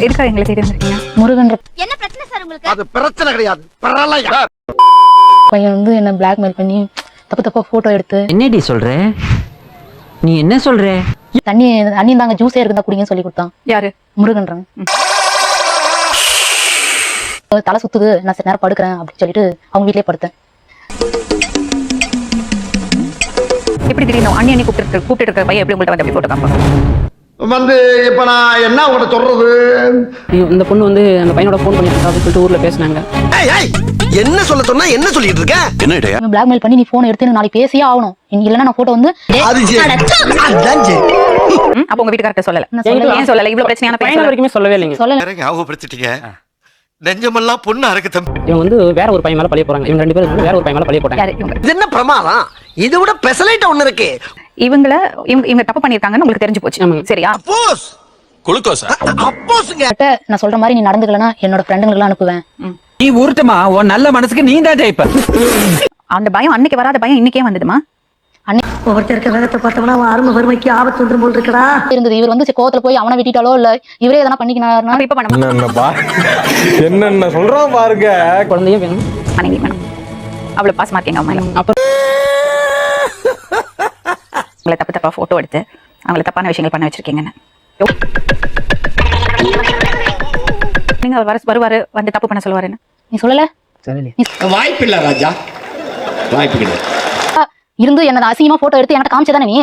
எதுக்காக எங்களை தேடி வந்திருக்கீங்க? முருகன் என்ன பிரச்சனை சார் உங்களுக்கு? அது பிரச்சனை கிடையாது, பிரளயம். பையன் வந்து என்ன பிளாக்மெயில் பண்ணி தப்பா போட்டோ எடுத்து என்னடி சொல்ற? நீ என்ன சொல்ற? தண்ணி தாங்க ஜூஸே இருக்குதா குடிங்கன்னு சொல்லி கொடுத்தான். யாரு? முருகன்றாங்க. தலை சுத்துது, நான் சில நேரம் படுக்கிறேன் அப்படின்னு சொல்லிட்டு அவங்க வீட்லயே படுத்தேன். எப்படி திடீர்னு அண்ணி கூப்பிட்டு இருக்க பையன் எப்படி உங்கள்ட்ட வந்து அப்படி போட்டோ காப்பா? வந்து இப்ப நான் என்ன உங்கள்ட்ட சொல்றது? இந்த பொண்ணு வந்து அந்த பையனோட ஃபோன் பண்ணிட்டு இருக்கா அப்படின்னு சொல்லிட்டு ஊர்ல பேசினாங்க. என்ன சொல்ல சொன்னா என்ன சொல்லிட்டு இருக்க? இவன் பிளாக்மெயில் பண்ணி நீ போன் எடுத்து நாளைக்கு பேசியே ஆகணும், நீ இல்லைன்னா நான் போட்டோ வந்து அப்ப உங்க வீட்டுக்காரர்ட்ட சொல்லல? நான் சொல்லல. ஏன் சொல்லல? இவ்வளவு பிரச்சனையான பையன் பையன் வரைக்குமே சொல்லவே இல்லைங்க. சொல்லல. ஞாபகப்படுத்திட்டீங்க. நெஞ்சமெல்லாம் பொண்ணு அறக்கு தம்பி. இவங்க வந்து வேற ஒரு பையன் மேல பழிய போறாங்க. இவங்க ரெண்டு பேரும் வந்து வேற ஒரு பையன் மேல பழிய போட்டாங்க. யாரு இவங்க? இது என்ன பிரமாதம்? இது விட பெசலைட் ஒண்ணு இருக்கு. இவங்க தப்பு பண்ணிருக்காங்கன்னு உங்களுக்கு தெரிஞ்சு போச்சு, சரியா? அப்போஸ் குளுக்கோஸா? அப்போஸ்ங்க. நான் சொல்ற மாதிரி நீ நடந்துக்கலனா என்னோட ஃப்ரெண்டுங்களுக்கு அனுப்புவேன். நீ ஊர்த்தமா உன் நல்ல மனசுக்கு நீ தான் ஜெயிப்ப. அந்த பயம் அன்னைக்கு வராத பயம் இன்னைக்கே வந்ததுமா? ஒவ்வொருத்தருக்கு வேகத்தை பார்த்தோம்னா அவன் அருமை வறுமைக்கு ஆபத்து வந்துரும் போல் இருக்கடா இருந்தது. இவர் வந்து கோவத்துல போய் அவனை வெட்டிட்டாலோ இல்ல இவரே எதனா பண்ணிக்கினாருன்னா இப்ப பண்ண என்னென்ன சொல்றோம் பாருங்க. குழந்தையும் வேணும், மனைவி வேணும். அவ்வளவு பாசமா இருக்கீங்க அம்மா. அப்புறம் உங்களை தப்பா போட்டோ எடுத்து அவங்களை தப்பான விஷயங்கள் பண்ண வச்சிருக்கீங்கன்னு நீங்க வருவாரு வந்து தப்பு பண்ண சொல்லுவாருன்னு நீ சொல்லல. வாய்ப்பு இல்ல ராஜா, வாய்ப்பு இல்ல. இருந்து என்ன அசிங்கமா போட்டோ எடுத்து எனக்கு காமிச்சதானே நீ?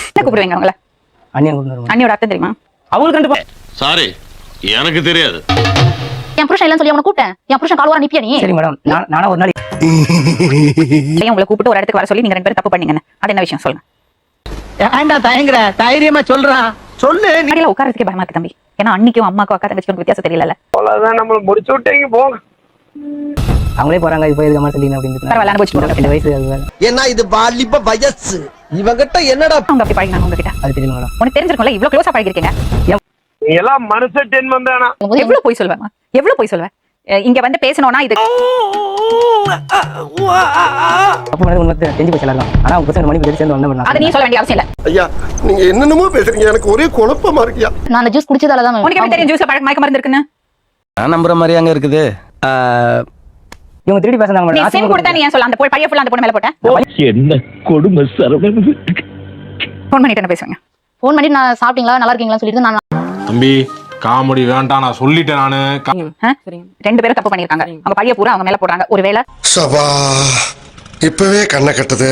என்ன கூப்பிடுவீங்க அவங்கள? அண்ணியோட அர்த்தம் தெரியுமா? அவங்களுக்கு கண்டிப்பா சாரி, எனக்கு தெரியாது. என் புருஷன் இல்லன்னு சொல்லி அவனை கூப்பிட்டேன். என் புருஷன் கால் வர நிப்பியா நீ? சரி மேடம், நானா ஒரு நாள் உங்களை கூப்பிட்டு ஒரு இடத்துக்கு வர சொல்லி நீங்க ரெண்டு பேரும் தப்பு பண்ணீங்கன்னு அது என்ன விஷயம் சொல்லுங்க. ஏன்டா தயங்குற? தைரியமா சொல்றா, சொல்லு. முன்னாடியில உட்காரதுக்கே பயமா இருக்கு தம்பி. ஏன்னா அன்னைக்கும் அம்மாக்கும் அக்கா தங்கச்சிக்கும் வித்தியாசம் தெரியல. அவ்வளவுதான், நம்மள முடிச்சு விட்டீங்க போங்க. அவங்களே போறாங்க, இப்போ எதுக்கு சொல்லி அப்படின்னு பரவாயில்ல, அனுபவிச்சு போடுங்க. இந்த வயசு அது வேற. ஏன்னா இது வாலிப வயசு. இவங்கிட்ட என்னடா அவங்க அப்படி பழகினாங்க உங்ககிட்ட? அது தெரியுமா மேடம்? உனக்கு தெரிஞ்சிருக்கும்ல, இவ்வளவு க்ளோஸா பழகிருக்கீங்க. நீ எல்லாம் மனுஷ டென்மன் தானா? எவ்வளவு போய் சொல்லுவேன், எவ்வளவு போய் சொல்லுவேன். இங்க வந்து பேசணும்னா இது அப்போ மேடம் உனக்கு தெரிஞ்சு போச்சு எல்லாரும். ஆனா அவங்க பசங்க மணி பேர் சேர்ந்து வந்தா அதை நீ சொல்ல வேண்டிய அவசியம் இல்ல. ஐயா நீங்க என்னென்னமோ பேசுறீங்க, எனக்கு ஒரே குழப்பமா இருக்கியா. நான் அந்த ஜூஸ் குடிச்சதால தான் உனக்கு எப்படி தெரியும் ஜூஸ்ல மயக்க மருந்து இருக்குன்னு? நான் நம்புற மாதிரி அங்க இருக்குது. இவங்க திருடி பேசுறாங்க நீ மேடம். சிம் கொடுத்தா நீ ஏன் சொல்ல? அந்த பைய ஃபுல்லா அந்த பொண்ணு மேல போட்ட என்ன கொடுமை சரவணன். ஃபோன் பண்ணிட்டு என்ன பேசுவீங்க? ஃபோன் பண்ணி நான் சாப்பிட்டீங்களா நல்லா இருக்கீங்களா சொல்லிட்டு நான் தம்பி காமெடி வேண்டாம், நான் சொல்லிட்டேன் நானு. ரெண்டு பேரும் தப்பு பண்ணிருக்காங்க. அவங்க பைய பூரா அவங்க மேல போடுறாங்க. ஒருவேளை சபா இப்பவே கண்ணை கட்டுது.